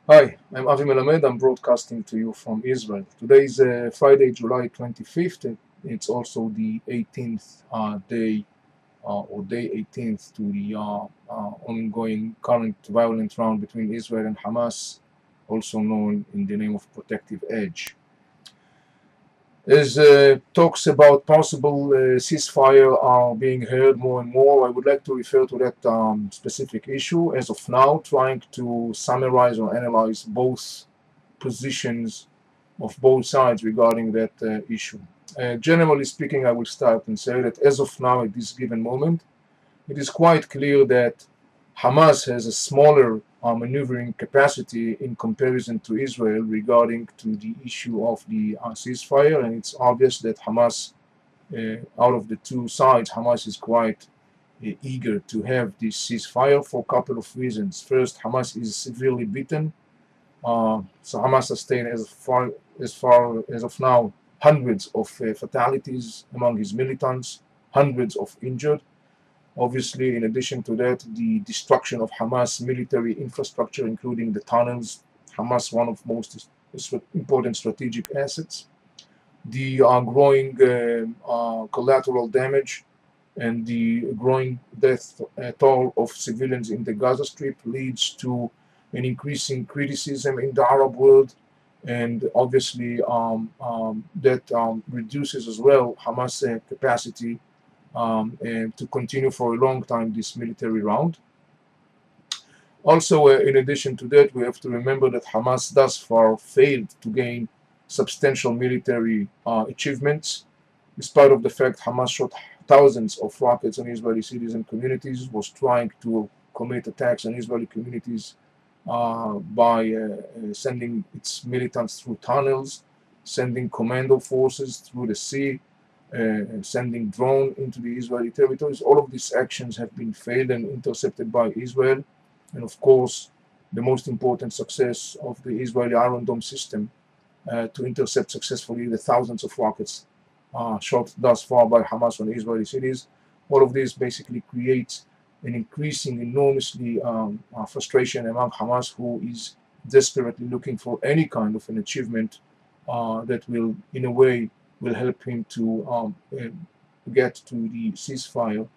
Hi, I'm Avi Melamed. I'm broadcasting to you from Israel. Today is Friday, July 25th. It's also the 18th day or day 18th to the ongoing current violent round between Israel and Hamas, also known in the name of Protective Edge. As talks about possible ceasefire are being heard more and more, I would like to refer to that specific issue as of now, trying to summarize or analyze both positions of both sides regarding that issue. Generally speaking, I will start and say that as of now, at this given moment, it is quite clear that Hamas has a smaller maneuvering capacity in comparison to Israel regarding to the issue of the ceasefire, and it's obvious that Hamas, out of the two sides, Hamas is quite eager to have this ceasefire for a couple of reasons. First, Hamas is severely beaten, so Hamas sustained as far as of now hundreds of fatalities among his militants, hundreds of injured. Obviously, in addition to that, the destruction of Hamas military infrastructure, including the tunnels, Hamas one of most important strategic assets, the growing collateral damage, and the growing death toll of civilians in the Gaza Strip leads to an increasing criticism in the Arab world, and obviously that reduces as well Hamas capacity and to continue for a long time this military round. Also, in addition to that, we have to remember that Hamas thus far failed to gain substantial military achievements, despite of the fact Hamas shot thousands of rockets on Israeli cities and communities, was trying to commit attacks on Israeli communities by sending its militants through tunnels, sending commando forces through the sea, sending drone into the Israeli territories. All of these actions have been failed and intercepted by Israel. And of course, the most important success of the Israeli Iron Dome system to intercept successfully the thousands of rockets shot thus far by Hamas on Israeli cities. All of this basically creates an increasing enormously frustration among Hamas, who is desperately looking for any kind of an achievement that will, in a way, will help him to get to the ceasefire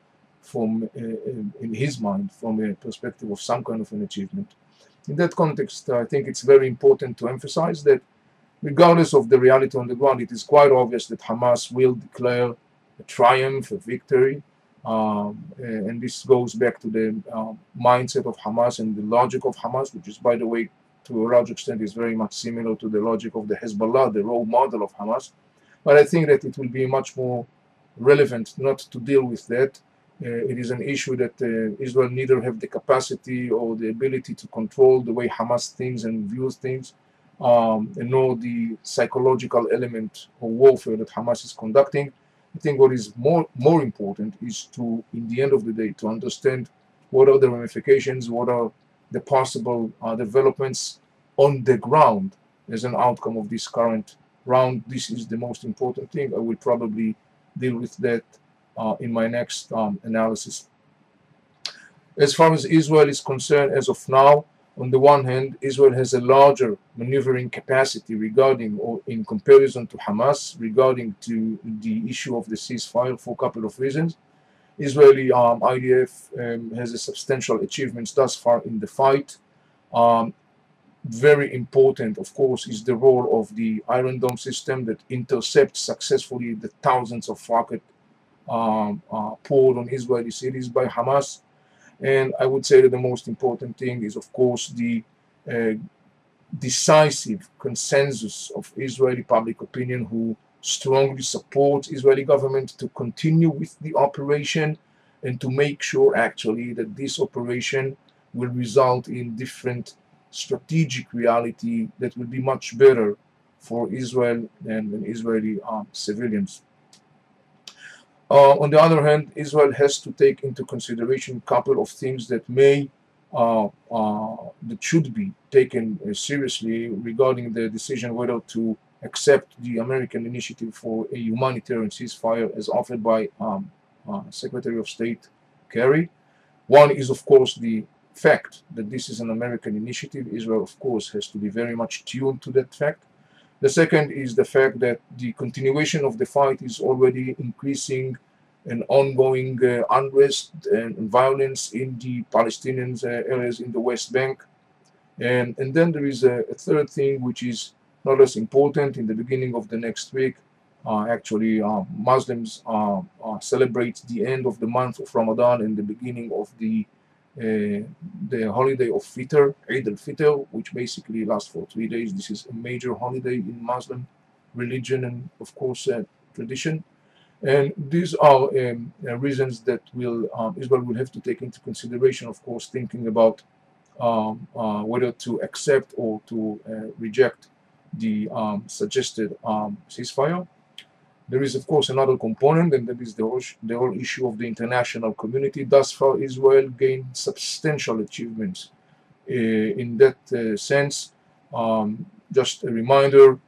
from, in his mind, from a perspective of some kind of an achievement. In that context, I think it's very important to emphasize that regardless of the reality on the ground, it is quite obvious that Hamas will declare a triumph, a victory, and this goes back to the mindset of Hamas and the logic of Hamas, which is, by the way, to a large extent, is very much similar to the logic of the Hezbollah, the role model of Hamas. But I think that it will be much more relevant not to deal with that. It is an issue that Israel neither have the capacity or the ability to control the way Hamas thinks and views things, nor the psychological element of warfare that Hamas is conducting. I think what is more important is to, in the end of the day, to understand what are the ramifications, what are the possible developments on the ground as an outcome of this current round. This is the most important thing. I will probably deal with that in my next analysis. As far as Israel is concerned, as of now, on the one hand, Israel has a larger maneuvering capacity regarding, or in comparison to Hamas, regarding to the issue of the ceasefire for a couple of reasons. Israeli IDF has a substantial achievements thus far in the fight. Very important, of course, is the role of the Iron Dome system that intercepts successfully the thousands of rockets poured on Israeli cities by Hamas. And I would say that the most important thing is, of course, the decisive consensus of Israeli public opinion, who strongly supports Israeli government to continue with the operation and to make sure actually that this operation will result in different strategic reality that will be much better for Israel and Israeli civilians. On the other hand, Israel has to take into consideration a couple of things that that should be taken seriously regarding the decision whether to accept the American initiative for a humanitarian ceasefire as offered by Secretary of State Kerry. One is, of course, the fact that this is an American initiative, Israel, of course, has to be very much tuned to that fact. The second is the fact that the continuation of the fight is already increasing an ongoing unrest and violence in the Palestinian areas in the West Bank. And then there is a third thing, which is not less important. In the beginning of the next week, Muslims celebrate the end of the month of Ramadan and the beginning of the holiday of Fitr, Eid al-Fitr, which basically lasts for 3 days. This is a major holiday in Muslim religion and, of course, tradition. And these are reasons that Israel will have to take into consideration, of course, thinking about whether to accept or to reject the suggested ceasefire. There is, of course, another component, and that is the whole issue of the international community. Thus far, Israel gained substantial achievements in that sense. Just a reminder,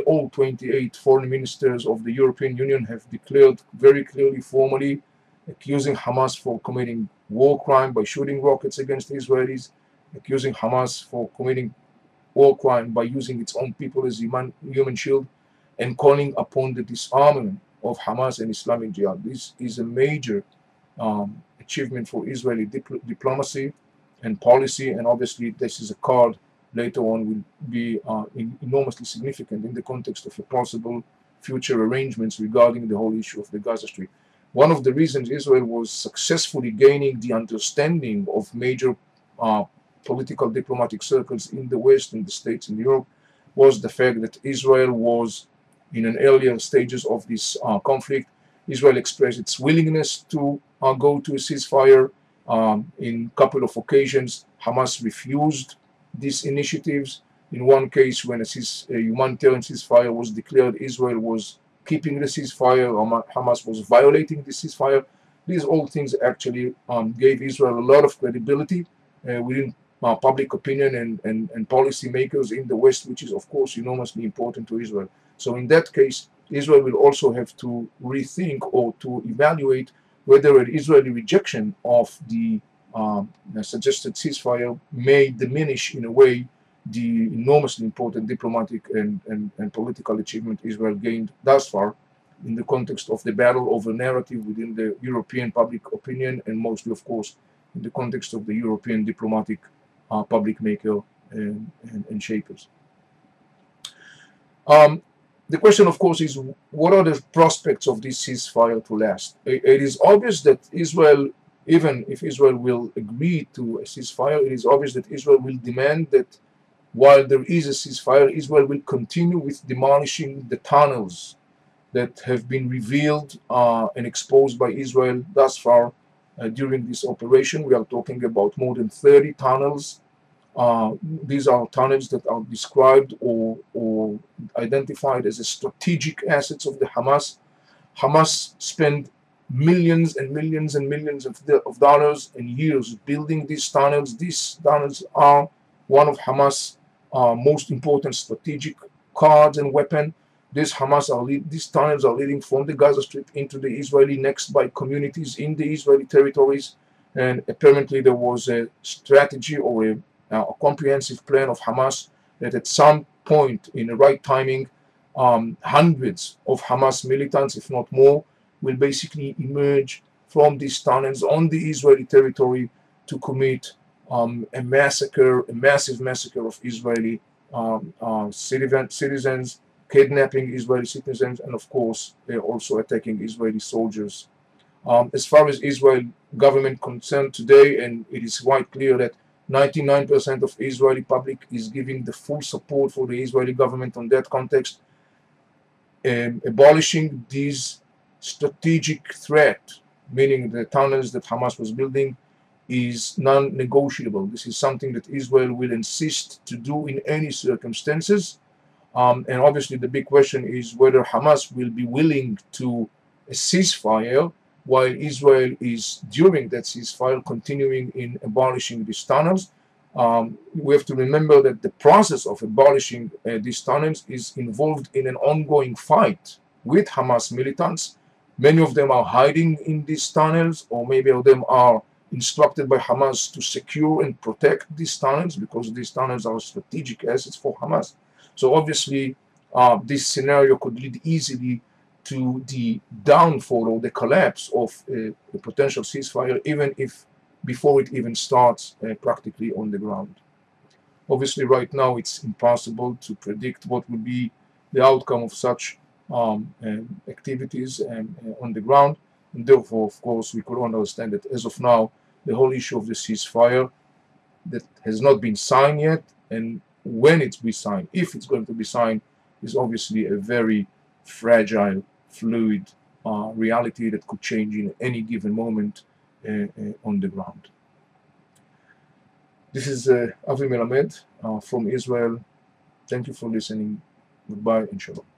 all 28 foreign ministers of the European Union have declared very clearly, formally, accusing Hamas for committing war crime by shooting rockets against the Israelis, accusing Hamas for committing war crime by using its own people as human shield, and calling upon the disarmament of Hamas and Islamic Jihad. This is a major achievement for Israeli diplomacy and policy, and obviously this is a card later on will be enormously significant in the context of a possible future arrangements regarding the whole issue of the Gaza Strip. One of the reasons Israel was successfully gaining the understanding of major political diplomatic circles in the West, in the States, in Europe, was the fact that Israel was, in an earlier stages of this conflict, Israel expressed its willingness to go to a ceasefire. In a couple of occasions, Hamas refused these initiatives. In one case, when a humanitarian ceasefire was declared, Israel was keeping the ceasefire, Hamas was violating the ceasefire. These all things actually gave Israel a lot of credibility within public opinion and policy makers in the West, which is, of course, enormously important to Israel. So in that case, Israel will also have to rethink or to evaluate whether an Israeli rejection of the suggested ceasefire may diminish in a way the enormously important diplomatic and political achievement Israel gained thus far in the context of the battle over narrative within the European public opinion, and mostly, of course, in the context of the European diplomatic public maker and shapers. The question, of course, is what are the prospects of this ceasefire to last? It is obvious that Israel, even if Israel will agree to a ceasefire, it is obvious that Israel will demand that while there is a ceasefire, Israel will continue with demolishing the tunnels that have been revealed and exposed by Israel thus far during this operation. We are talking about more than 30 tunnels. These are tunnels that are described or identified as a strategic assets of the Hamas. Hamas spent millions and millions and millions of dollars and years building these tunnels. These tunnels are one of Hamas' most important strategic cards and weapon. These tunnels are leading from the Gaza Strip into the Israeli next-by communities in the Israeli territories. And apparently there was a strategy or a comprehensive plan of Hamas that at some point in the right timing, hundreds of Hamas militants, if not more, will basically emerge from these tunnels on the Israeli territory to commit a massive massacre of Israeli citizens, kidnapping Israeli citizens, and of course, they're also attacking Israeli soldiers. As far as Israel government concerned today, and it is quite clear that 99% of Israeli public is giving the full support for the Israeli government on that context. Abolishing these strategic threat, meaning the tunnels that Hamas was building, is non-negotiable. This is something that Israel will insist to do in any circumstances. And obviously the big question is whether Hamas will be willing to a ceasefire while Israel is, during that ceasefire, continuing in abolishing these tunnels. We have to remember that the process of abolishing these tunnels is involved in an ongoing fight with Hamas militants. Many of them are hiding in these tunnels, or maybe of them are instructed by Hamas to secure and protect these tunnels, because these tunnels are strategic assets for Hamas. So obviously, this scenario could lead easily to the downfall or the collapse of a potential ceasefire, even if before it even starts practically on the ground. Obviously, right now it's impossible to predict what will be the outcome of such activities on the ground, and therefore, of course, we could understand that as of now, the whole issue of the ceasefire that has not been signed yet, and when it's be signed, if it's going to be signed, is obviously a very fragile, fluid reality that could change in any given moment on the ground. This is Avi Melamed from Israel. Thank you for listening. Goodbye and shalom.